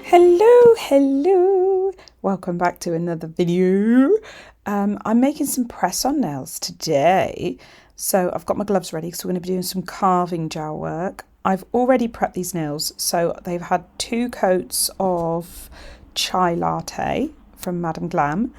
Hello, welcome back to another video. I'm making some press-on nails today, so I've got my gloves ready because we're going to be doing some carving gel work. I've already prepped these nails, so they've had 2 coats of chai latte from Madame Glam,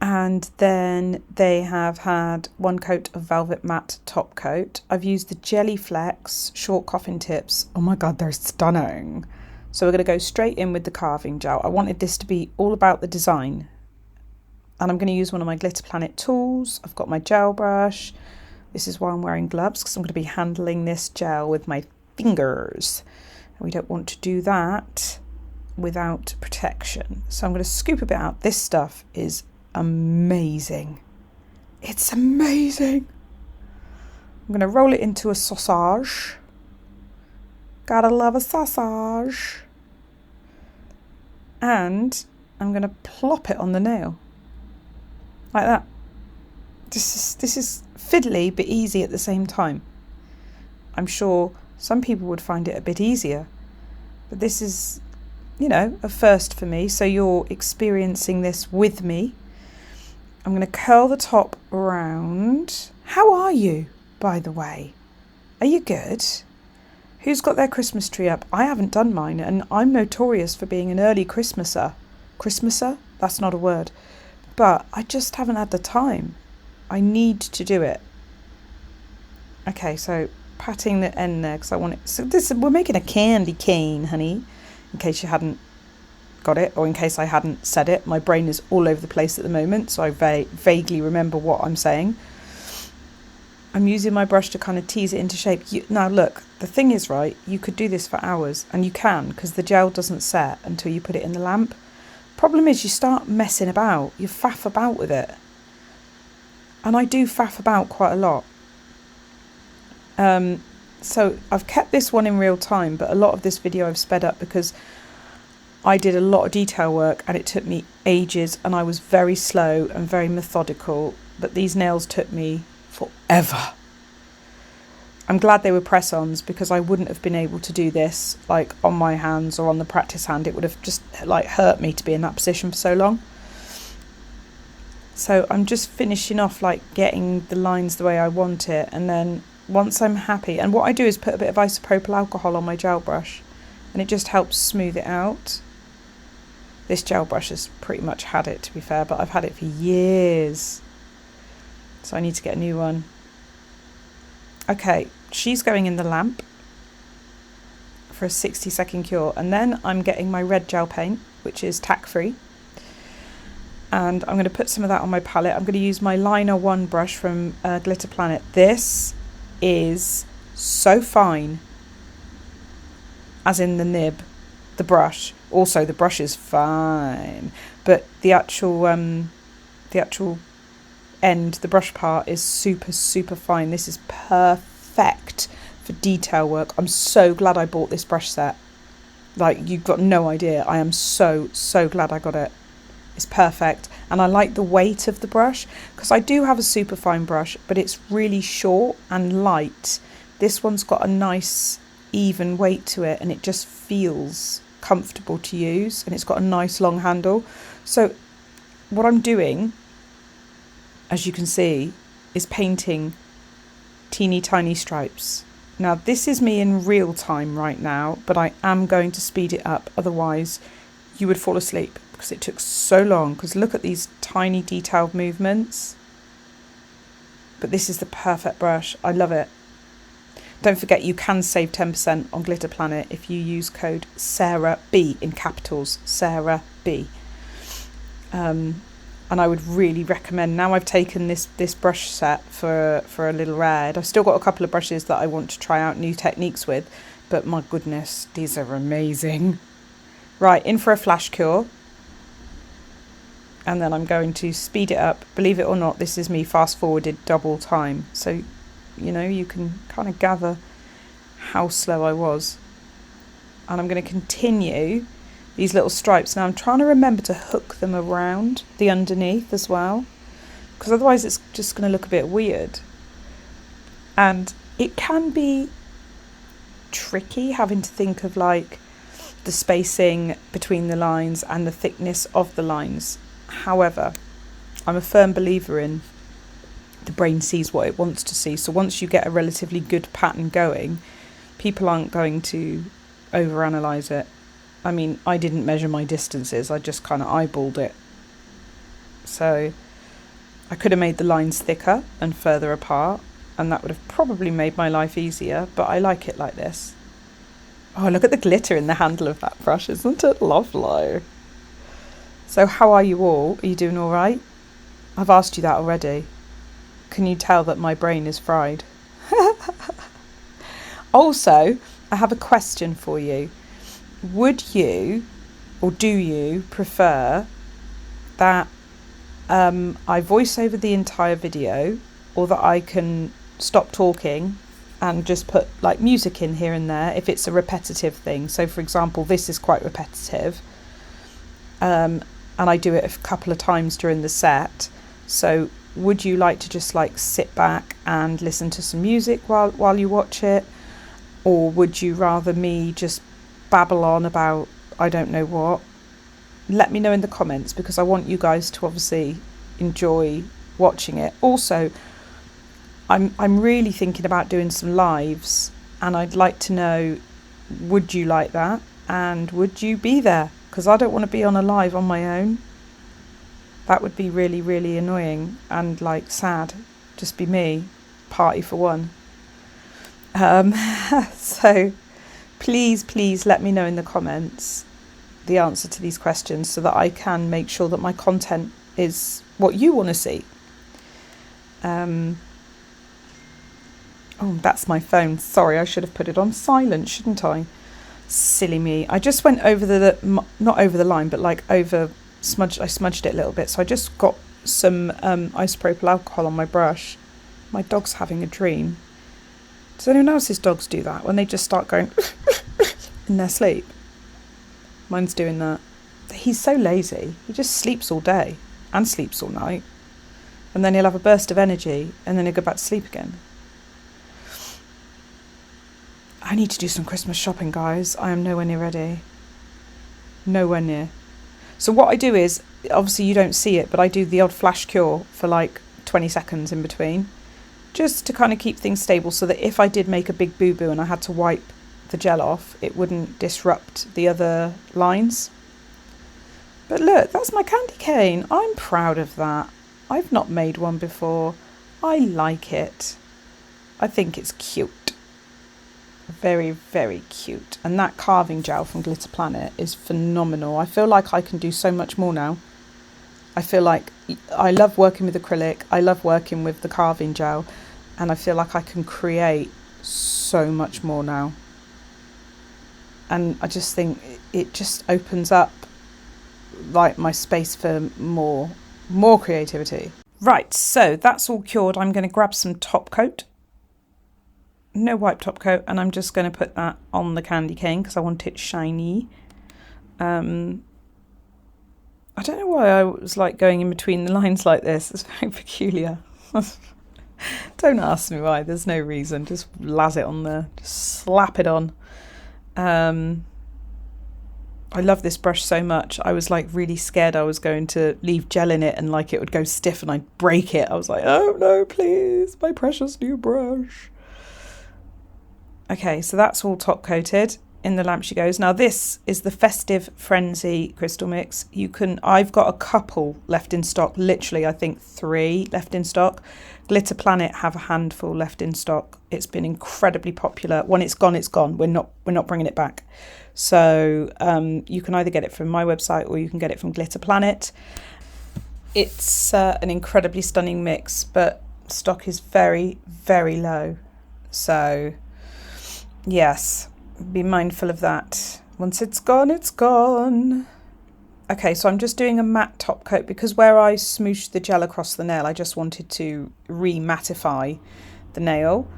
and then they have had 1 coat of velvet matte top coat. I've used the Jelly Flex short coffin tips. Oh my god, they're stunning. So we're going to go straight in with the carving gel. I wanted this to be all about the design, and I'm going to use one of my Glitter Planet tools. I've got my gel brush. This is why I'm wearing gloves, because I'm going to be handling this gel with my fingers, and we don't want to do that without protection. So I'm going to scoop a bit out. This stuff is amazing. It's amazing. I'm going to roll it into a sausage. Gotta love a sausage. And I'm going to plop it on the nail like that. This is fiddly but easy at the same time. I'm sure some people would find it a bit easier, but this is, you know, a first for me, so you're experiencing this with me. I'm going to curl the top around. How are you, by the way? Are you good? Who's got their Christmas tree up? I haven't done mine, and I'm notorious for being an early Christmaser. Christmaser? That's not a word. But I just haven't had the time. I need to do it. Okay, so patting the end there because I want it. So we're making a candy cane, honey, in case you hadn't got it, or in case I hadn't said it. My brain is all over the place at the moment, so I vaguely remember what I'm saying. I'm using my brush to kind of tease it into shape. Now look, the thing is, right, you could do this for hours, and you can, because the gel doesn't set until you put it in the lamp. Problem is, you start messing about, you faff about with it. And I do faff about quite a lot. So I've kept this one in real time, but a lot of this video I've sped up because I did a lot of detail work and it took me ages, and I was very slow and very methodical, but these nails took me forever. I'm glad they were press-ons, because I wouldn't have been able to do this like on my hands or on the practice hand. It would have just like hurt me to be in that position for so long. So I'm just finishing off like getting the lines the way I want it, and then once I'm happy, and what I do is put a bit of isopropyl alcohol on my gel brush, and it just helps smooth it out. This gel brush has pretty much had it, to be fair, but I've had it for years. So I need to get a new one. Okay, she's going in the lamp for a 60-second cure. And then I'm getting my red gel paint, which is tack-free. And I'm going to put some of that on my palette. I'm going to use my Liner 1 brush from Glitter Planet. This is so fine, as in the nib, the brush. Also, the brush is fine, but the actual end, the brush part, is super fine. This is perfect for detail work. I'm so glad I bought this brush set. Like, you've got no idea. I am so glad I got it. It's perfect, and I like the weight of the brush, because I do have a super fine brush, but it's really short and light. This one's got a nice even weight to it, and it just feels comfortable to use, and it's got a nice long handle. So what I'm doing, as you can see, is painting teeny tiny stripes. Now this is me in real time right now, but I am going to speed it up, otherwise you would fall asleep, because it took so long. Because look at these tiny detailed movements. But this is the perfect brush. I love it. Don't forget, you can save 10% on Glitter Planet if you use code SarahB in capitals, Sarah B. And I would really recommend, now I've taken this brush set for a little ride. I've still got a couple of brushes that I want to try out new techniques with, but my goodness, these are amazing. Right, in for a flash cure. And then I'm going to speed it up. Believe it or not, this is me fast forwarded double time. So, you know, you can kind of gather how slow I was. And I'm going to continue these little stripes. Now I'm trying to remember to hook them around the underneath as well, because otherwise it's just going to look a bit weird. And it can be tricky having to think of like the spacing between the lines and the thickness of the lines. However, I'm a firm believer in the brain sees what it wants to see. So once you get a relatively good pattern going, people aren't going to overanalyze it. I mean, I didn't measure my distances, I just kind of eyeballed it. So I could have made the lines thicker and further apart, and that would have probably made my life easier, but I like it like this. Oh, look at the glitter in the handle of that brush, isn't it lovely? So how are you all? Are you doing all right? I've asked you that already. Can you tell that my brain is fried? Also, I have a question for you. Would you, or do you prefer that I voice over the entire video, or that I can stop talking and just put like music in here and there if it's a repetitive thing? So for example, this is quite repetitive, and I do it a couple of times during the set. So would you like to just like sit back and listen to some music while you watch it? Or would you rather me just babble on about I don't know what? Let me know in the comments, because I want you guys to obviously enjoy watching it. Also, I'm really thinking about doing some lives, and I'd like to know, would you like that? And would you be there? Because I don't want to be on a live on my own. That would be really, really annoying and like sad. Just be me, party for one. So please let me know in the comments the answer to these questions, so that I can make sure that my content is what you want to see. Oh, that's my phone. Sorry, I should have put it on silent, shouldn't I? Silly me. I just went over not over the line, but like I smudged it a little bit. So I just got some isopropyl alcohol on my brush. My dog's having a dream. Does anyone else's dogs do that when they just start going in their sleep? Mine's doing that. He's so lazy. He just sleeps all day and sleeps all night. And then he'll have a burst of energy and then he'll go back to sleep again. I need to do some Christmas shopping, guys. I am nowhere near ready. Nowhere near. So what I do is, obviously you don't see it, but I do the odd flash cure for like 20 seconds in between, just to kind of keep things stable, so that if I did make a big boo-boo and I had to wipe the gel off, it wouldn't disrupt the other lines. But look, that's my candy cane. I'm proud of that. I've not made one before. I like it. I think it's cute. Very, very cute. And that carving gel from Glitter Planet is phenomenal. I feel like I can do so much more now. I feel like I love working with acrylic. I love working with the carving gel. And I feel like I can create so much more now. And I just think it just opens up like my space for more creativity. Right, so that's all cured. I'm going to grab some top coat. No wipe top coat, and I'm just going to put that on the candy cane because I want it shiny. I don't know why I was like going in between the lines like this. It's very peculiar. Don't ask me why. There's no reason. Just las it on there. Just slap it on. I love this brush so much. I was like really scared I was going to leave gel in it and like it would go stiff and I'd break it. I was like, oh no, please, my precious new brush. Okay, so that's all top coated. In the lamp she goes. Now this is the Festive Frenzy crystal mix. I've got a couple left in stock, literally I think 3 left in stock. Glitter Planet have a handful left in stock. It's been incredibly popular. When it's gone, it's gone. We're not bringing it back. So you can either get it from my website or you can get it from Glitter Planet. It's an incredibly stunning mix, but stock is very, very low. So yes, be mindful of that. Once it's gone, it's gone. Okay, so I'm just doing a matte top coat because where I smooshed the gel across the nail, I just wanted to re-mattify the nail.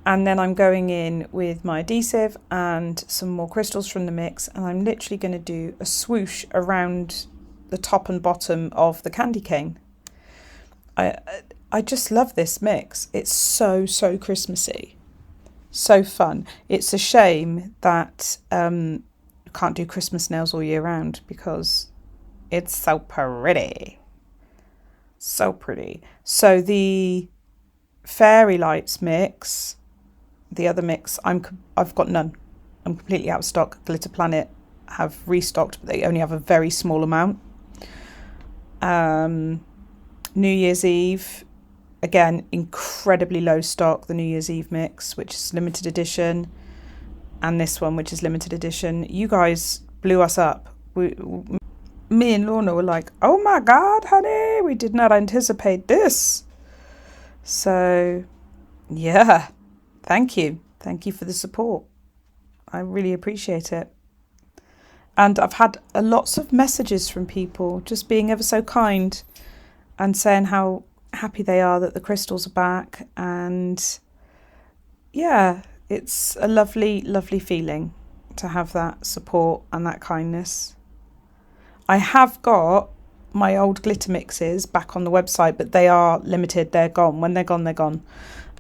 And then I'm going in with my adhesive and some more crystals from the mix, and I'm literally going to do a swoosh around the top and bottom of the candy cane. I just love this mix. It's so Christmassy. So fun. It's a shame that can't do Christmas nails all year round because it's so pretty. So pretty. So the Fairy Lights mix, the other mix, I've got none. I'm completely out of stock. Glitter Planet have restocked, but they only have a very small amount. New Year's Eve, again, incredibly low stock. The New Year's Eve mix, which is limited edition, and this one, which is limited edition. You guys blew us up. Me and Lorna were like, oh my God, honey, we did not anticipate this. So, yeah, thank you. Thank you for the support. I really appreciate it. And I've had lots of messages from people just being ever so kind and saying how happy they are that the crystals are back. And yeah, it's a lovely, lovely feeling to have that support and that kindness. I have got my old glitter mixes back on the website, but they are limited. They're gone. When they're gone, they're gone.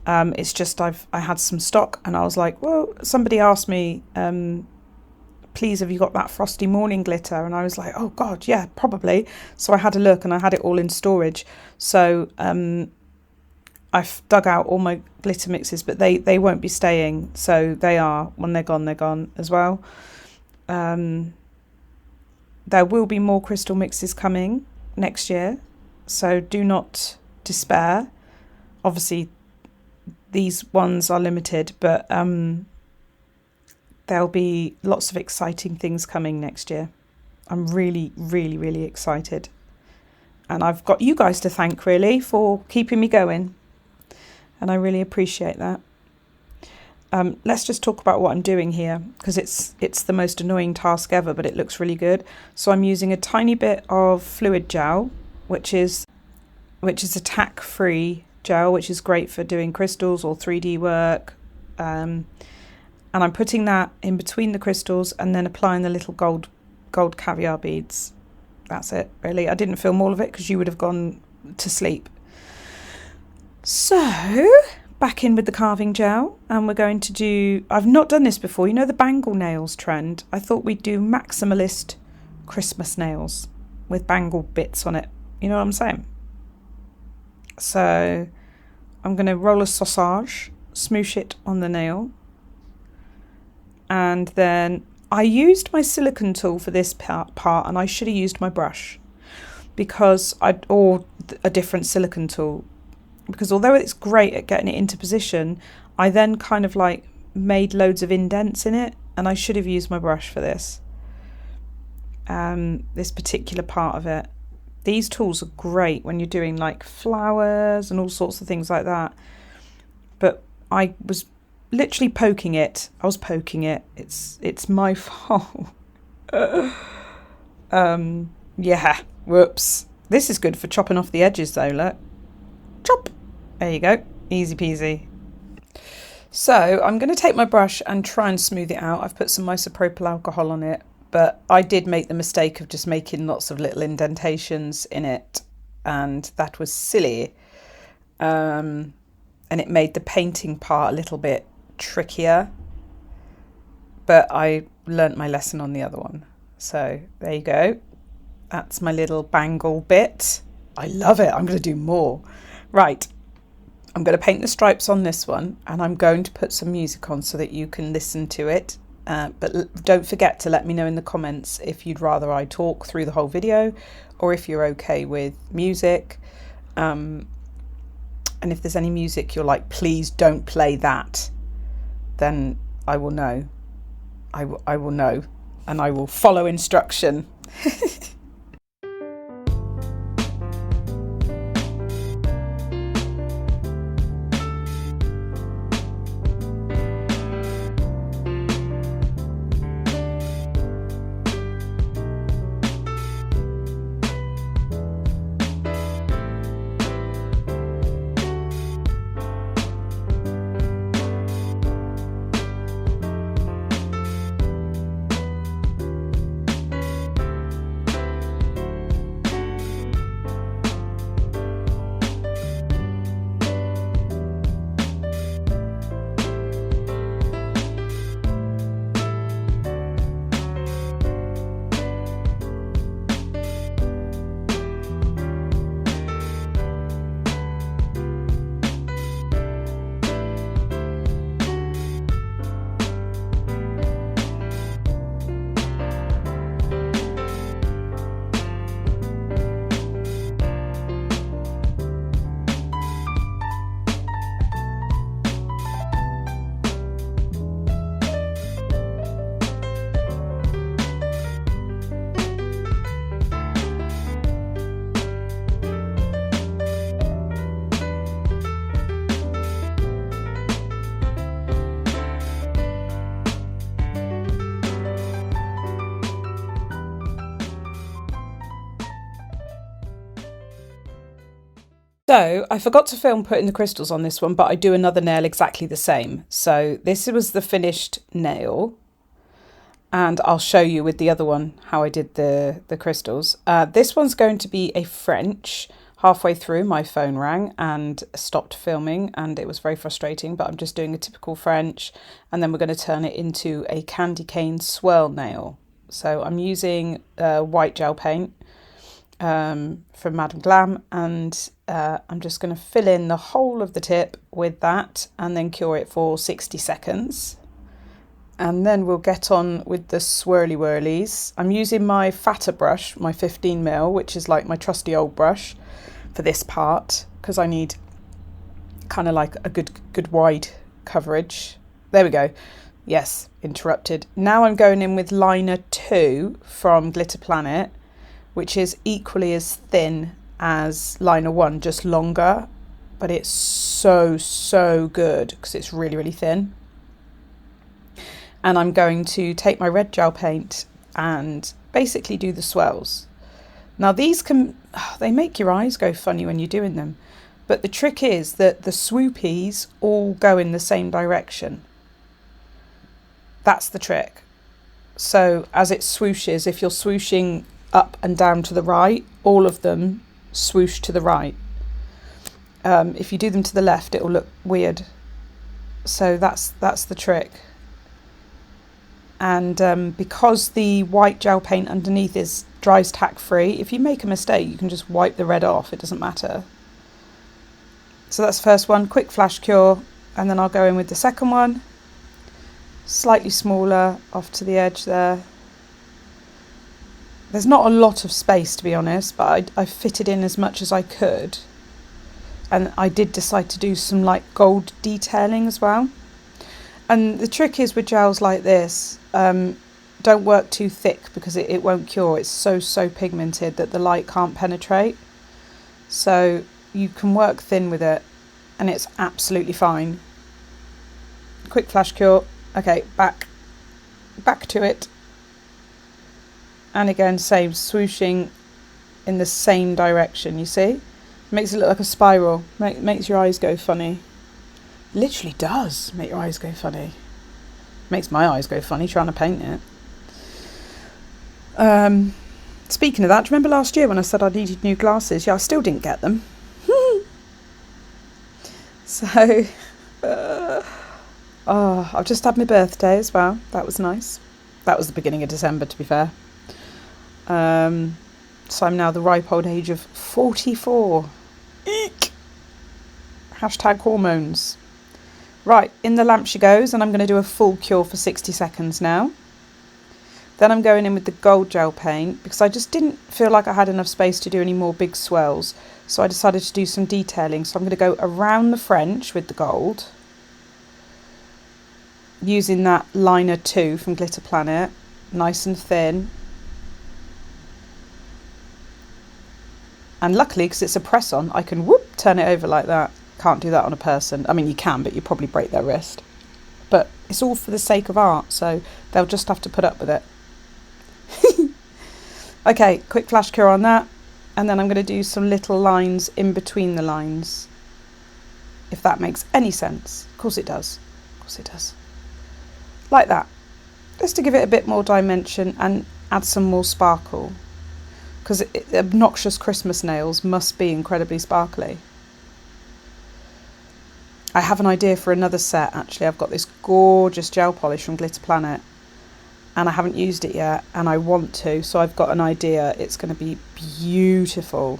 It's just I had some stock and I was like, well, somebody asked me, please, have you got that Frosty Morning glitter? And I was like, oh God, yeah, probably. So I had a look and I had it all in storage. So I've dug out all my glitter mixes, but they won't be staying. So they are, when they're gone as well. There will be more crystal mixes coming next year. So do not despair. Obviously, these ones are limited, but there'll be lots of exciting things coming next year. I'm really, really, really excited. And I've got you guys to thank, really, for keeping me going. And I really appreciate that. Let's just talk about what I'm doing here, because it's the most annoying task ever, but it looks really good. So I'm using a tiny bit of fluid gel, which is a tack-free gel, which is great for doing crystals or 3D work. And I'm putting that in between the crystals and then applying the little gold caviar beads. That's it, really. I didn't film all of it because you would have gone to sleep. So, back in with the carving gel, and we're going to do, I've not done this before, you know the bangle nails trend? I thought we'd do maximalist Christmas nails with bangle bits on it. You know what I'm saying? So, I'm going to roll a sausage, smoosh it on the nail. And then I used my silicone tool for this part, and I should have used my brush or a different silicone tool, because although it's great at getting it into position, I then kind of like made loads of indents in it, and I should have used my brush for this particular part of it. These tools are great when you're doing like flowers and all sorts of things like that, but I was literally poking it. I was poking it. It's my fault. Yeah. Whoops. This is good for chopping off the edges though, look. Chop. There you go. Easy peasy. So I'm going to take my brush and try and smooth it out. I've put some isopropyl alcohol on it, but I did make the mistake of just making lots of little indentations in it, and that was silly. And it made the painting part a little bit trickier, but I learnt my lesson on the other one. So there you go. That's my little bangle bit. I love it. I'm going to do more. Right. I'm going to paint the stripes on this one, and I'm going to put some music on so that you can listen to it. But don't forget to let me know in the comments if you'd rather I talk through the whole video or if you're okay with music. And if there's any music you're like, please don't play that, then I will know. I will know, and I will follow instruction. So I forgot to film putting the crystals on this one, but I do another nail exactly the same. So this was the finished nail, and I'll show you with the other one how I did the crystals. This one's going to be a French. Halfway through, my phone rang and stopped filming, and it was very frustrating, but I'm just doing a typical French, and then we're going to turn it into a candy cane swirl nail. So I'm using white gel paint from Madame Glam, and I'm just going to fill in the whole of the tip with that and then cure it for 60 seconds. And then we'll get on with the swirly whirlies. I'm using my fatter brush, my 15mm, which is like my trusty old brush for this part, because I need kind of like a good wide coverage. There we go. Yes, interrupted. Now I'm going in with liner 2 from Glitter Planet, which is equally as thin as liner 1, just longer, but it's so good because it's really thin. And I'm going to take my red gel paint and basically do the swirls. Now these they make your eyes go funny when you're doing them, but the trick is that the swoopies all go in the same direction. That's the trick. So as it swooshes, if you're swooshing up and down to the right, all of them swoosh to the right. If you do them to the left, it will look weird. So that's the trick. And because the white gel paint underneath is dries tack free, if you make a mistake you can just wipe the red off, it doesn't matter. So that's the first one, quick flash cure, and then I'll go in with the second one, slightly smaller off to the edge there. There's not a lot of space, to be honest, but I fitted in as much as I could, and I did decide to do some like gold detailing as well. And the trick is with gels like this, don't work too thick because it won't cure. It's so pigmented that the light can't penetrate. So you can work thin with it and it's absolutely fine. Quick flash cure. Okay, back to it. And again, same, swooshing in the same direction, you see? Makes it look like a spiral. Makes your eyes go funny. Literally does make your eyes go funny. Makes my eyes go funny trying to paint it. Speaking of that, do you remember last year when I said I needed new glasses? Yeah, I still didn't get them. So, I've just had my birthday as well. That was nice. That was the beginning of December, to be fair. So I'm now the ripe old age of 44. Eek! Hashtag hormones. Right, in the lamp she goes, and I'm going to do a full cure for 60 seconds now. Then I'm going in with the gold gel paint because I just didn't feel like I had enough space to do any more big swirls. So I decided to do some detailing. So I'm going to go around the French with the gold, using that liner 2 from Glitter Planet, nice and thin. And luckily, because it's a press-on, I can turn it over like that. Can't do that on a person. I mean, you can, but you probably break their wrist. But it's all for the sake of art, so they'll just have to put up with it. Okay, quick flash cure on that. And then I'm going to do some little lines in between the lines. If that makes any sense. Of course it does. Of course it does. Like that. Just to give it a bit more dimension and add some more sparkle. Because obnoxious Christmas nails must be incredibly sparkly. I have an idea for another set, actually. I've got this gorgeous gel polish from Glitter Planet, and I haven't used it yet, and I want to, so I've got an idea. It's going to be beautiful.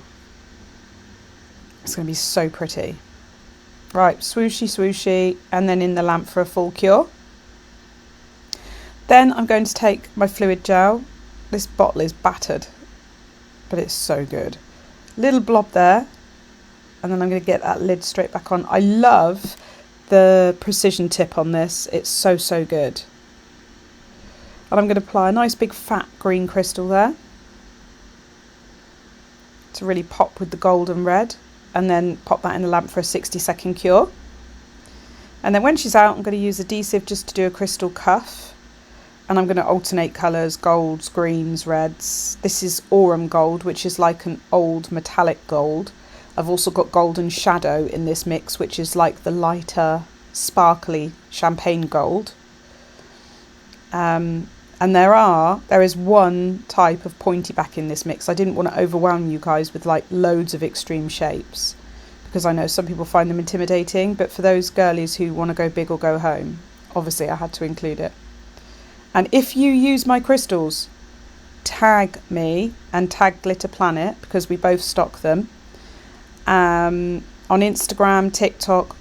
It's going to be so pretty. Right, swooshy, and then in the lamp for a full cure. Then I'm going to take my fluid gel. This bottle is battered, but it's so good. Little blob there. And then I'm going to get that lid straight back on. I love the precision tip on this. It's so good. And I'm going to apply a nice big fat green crystal there to really pop with the gold and red. And then pop that in the lamp for a 60-second cure. And then when she's out, I'm going to use adhesive just to do a crystal cuff. And I'm going to alternate colours, golds, greens, reds. This is aurum gold, which is like an old metallic gold. I've also got Golden Shadow in this mix, which is like the lighter, sparkly champagne gold. And there is one type of pointy back in this mix. I didn't want to overwhelm you guys with like loads of extreme shapes, because I know some people find them intimidating, but for those girlies who want to go big or go home, obviously I had to include it. And if you use my crystals, tag me and tag Glitter Planet, because we both stock them. On Instagram, TikTok,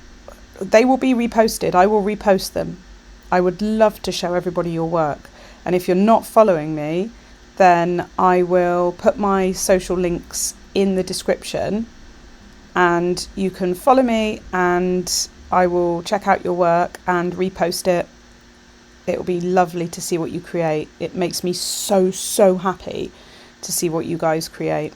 they will be reposted. I will repost them. I would love to show everybody your work. And if you're not following me, then I will put my social links in the description, and you can follow me and I will check out your work and repost it. It will be lovely to see what you create. It makes me so, so happy to see what you guys create.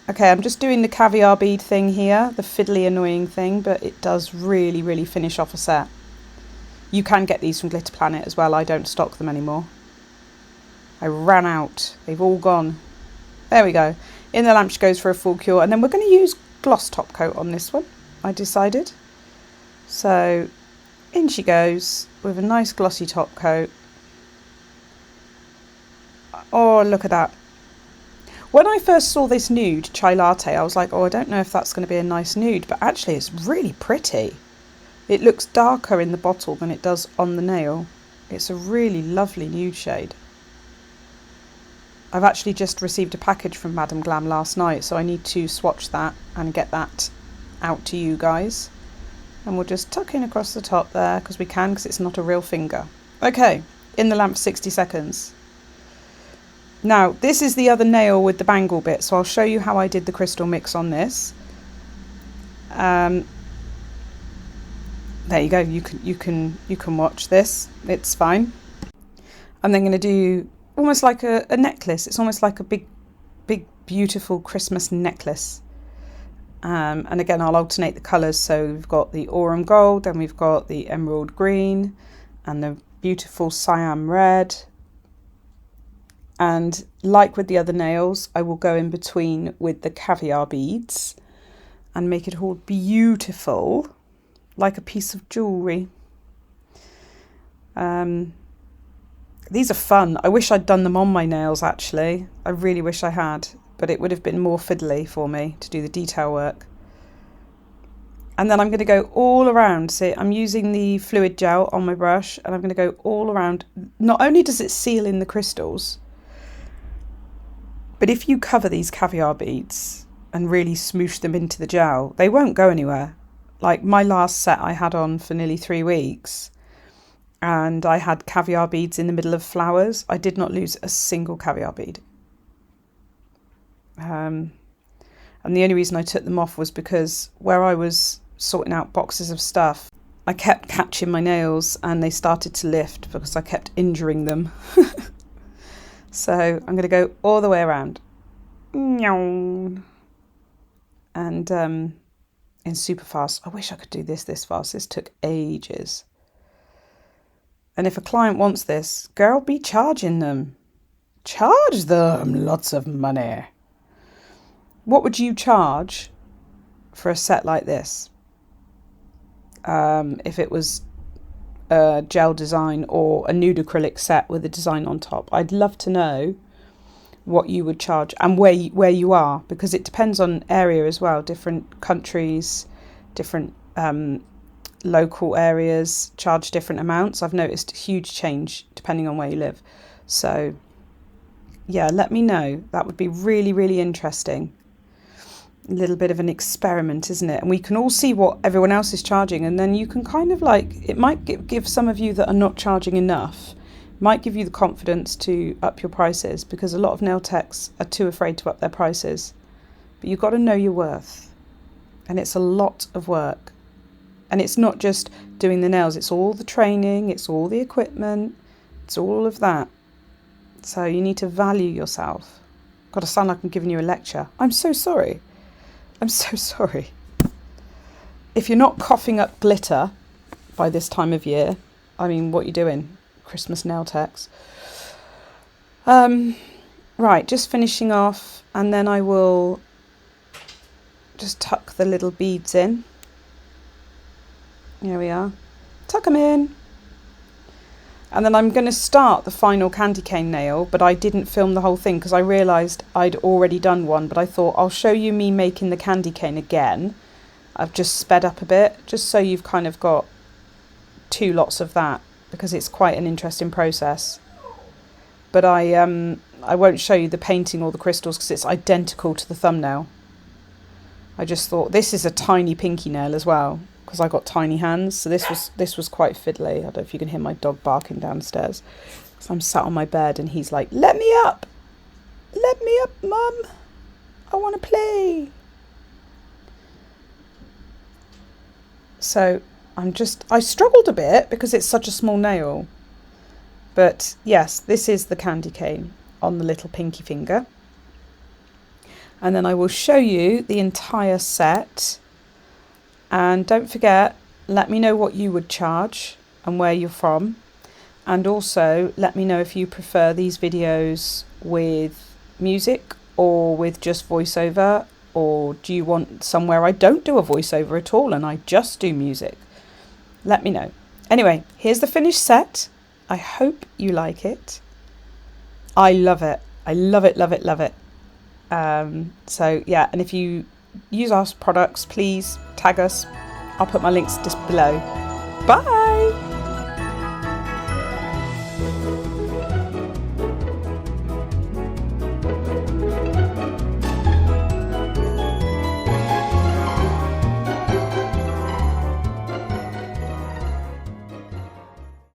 Okay, I'm just doing the caviar bead thing here, the fiddly annoying thing, but it does really, really finish off a set. You can get these from Glitter Planet as well. I don't stock them anymore. I ran out. They've all gone. There we go. In the lamp she goes for a full cure. And then we're going to use gloss top coat on this one, I decided. So in she goes with a nice glossy top coat. Oh, look at that. When I first saw this nude chai latte, I was like, oh, I don't know if that's going to be a nice nude. But actually, it's really pretty. It looks darker in the bottle than it does on the nail. It's a really lovely nude shade. I've actually just received a package from Madame Glam last night, so I need to swatch that and get that out to you guys. And we'll just tuck in across the top there, because we can, because it's not a real finger. Okay, in the lamp for 60 seconds. Now, this is the other nail with the bangle bit, so I'll show you how I did the crystal mix on this. There you go. You can watch this. It's fine. I'm then going to do almost like a necklace. It's almost like a big, beautiful Christmas necklace. And again, I'll alternate the colours. So we've got the aurum gold, then we've got the emerald green, and the beautiful cyan red. And like with the other nails, I will go in between with the caviar beads and make it all beautiful, like a piece of jewellery. These are fun. I wish I'd done them on my nails, actually. I really wish I had, but it would have been more fiddly for me to do the detail work. And then I'm going to go all around. See, I'm using the fluid gel on my brush, and I'm going to go all around. Not only does it seal in the crystals, but if you cover these caviar beads and really smoosh them into the gel, they won't go anywhere. Like my last set I had on for nearly 3 weeks, and I had caviar beads in the middle of flowers. I did not lose a single caviar bead. And the only reason I took them off was because where I was sorting out boxes of stuff, I kept catching my nails and they started to lift because I kept injuring them. So I'm going to go all the way around. And in super fast. I wish I could do this fast. This took ages. And if a client wants this, girl, be charging them. Charge them lots of money. What would you charge for a set like this? If it was a gel design or a nude acrylic set with a design on top. I'd love to know what you would charge and where you are, because it depends on area as well. Different countries, different local areas charge different amounts. I've noticed a huge change depending on where you live. So yeah, let me know. That would be really, really interesting. A little bit of an experiment, isn't it? And we can all see what everyone else is charging, and then you can kind of like, it might give some of you that are not charging enough, might give you the confidence to up your prices, because a lot of nail techs are too afraid to up their prices. But you've got to know your worth, and it's a lot of work. And it's not just doing the nails, it's all the training, it's all the equipment, it's all of that. So you need to value yourself. God, I sound like I'm giving you a lecture. I'm so sorry. I'm so sorry. If you're not coughing up glitter by this time of year, I mean, what are you doing? Christmas nail techs. Right, just finishing off, and then I will just tuck the little beads in. Here we are. Tuck them in. And then I'm going to start the final candy cane nail, but I didn't film the whole thing because I realised I'd already done one, but I thought I'll show you me making the candy cane again. I've just sped up a bit, just so you've kind of got 2 lots of that, because it's quite an interesting process. But I won't show you the painting or the crystals because it's identical to the thumbnail. I just thought this is a tiny pinky nail as well, because I got tiny hands, so this was quite fiddly. I don't know if you can hear my dog barking downstairs. So I'm sat on my bed and he's like, "Let me up! Let me up, Mum! I want to play!" So I struggled a bit because it's such a small nail. But yes, this is the candy cane on the little pinky finger. And then I will show you the entire set. And don't forget, let me know what you would charge and where you're from. And also let me know if you prefer these videos with music or with just voiceover, or do you want somewhere I don't do a voiceover at all and I just do music? Let me know. Anyway, here's the finished set. I hope you like it. I love it. I love it, love it, love it. So yeah, and if you use our products, please tag us. I'll put my links just below. Bye!